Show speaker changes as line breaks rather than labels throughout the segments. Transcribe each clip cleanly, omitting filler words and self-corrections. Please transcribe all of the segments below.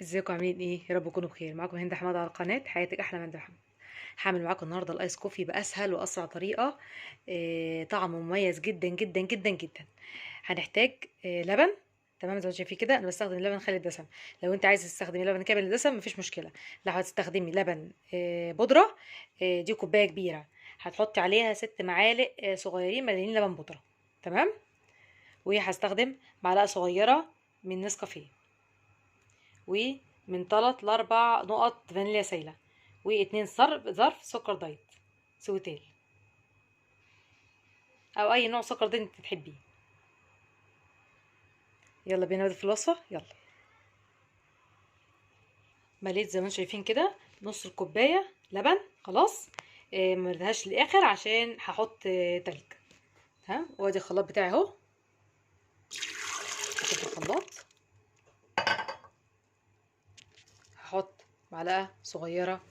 ازيكم عاملين ايه؟ يا رب تكونوا بخير. معاكم هند حماد على قناه حياتك احلى من محمد. هعمل معاكم النهارده الايس كوفي باسهل واسرع طريقه. طعمه مميز جدا جدا جدا جدا. هنحتاج لبن. تمام زي ما شايفين كده انا بستخدم لبن خالي الدسم. لو انت عايزه تستخدمي لبن كامل الدسم مفيش مشكله. لو هتستخدمي لبن بودره، دي كوبايه كبيره. هتحطي عليها 6 معالق صغيرين مليانين لبن بودره. تمام. وهستخدم معلقه صغيره من نسكافيه، ومن 3 ل4 نقط فانيليا سايلة، واتنين ظرف سكر دايت سويتيل، او اي نوع سكر دايت انت تحبيه. يلا بينا نبدا في الوصفه. يلا. مليت زي ما انتم شايفين كده نص الكوبايه لبن. خلاص. ما مليتهاش للاخر عشان هحط تلج. تمام. وادي الخلاط بتاعي اهو. هحط في الخلاط. هحط معلقه صغيره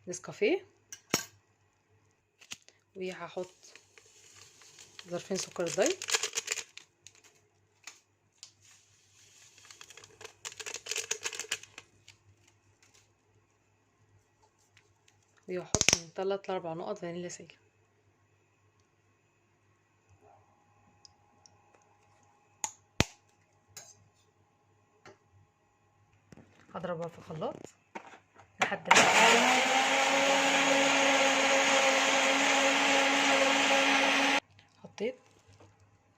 نسكافيه، وهحط ظرفين سكر الدايت، وهحط من 3 ل4 نقط فانيليا سايلة. هضربها في الخلاط لحد ما حطيت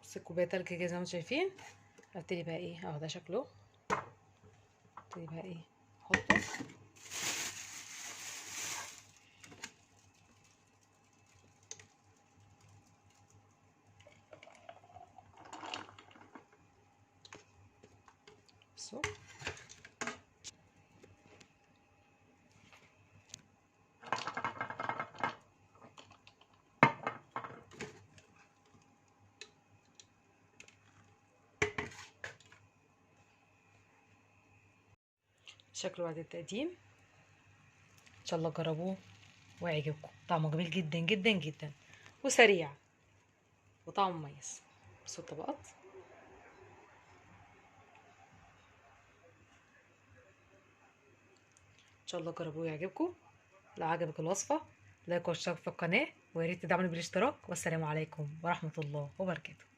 نص كوبايه تلج كده زي ما انتم شايفين. هبتدي بقى ايه اهو، ده شكله. هبتدي بقى ايه احطه. بصوا. شكله بعد التقديم. ان شاء الله جربوه ويعجبكم. طعمه جميل جدا جدا جدا وسريع وطعمه مميز. بصوا الطبقات. ان شاء الله جربوه ويعجبكم. لو عجبك الوصفه لايك واشتراك في القناه، ويا ريت تدعموني بالاشتراك. والسلام عليكم ورحمه الله وبركاته.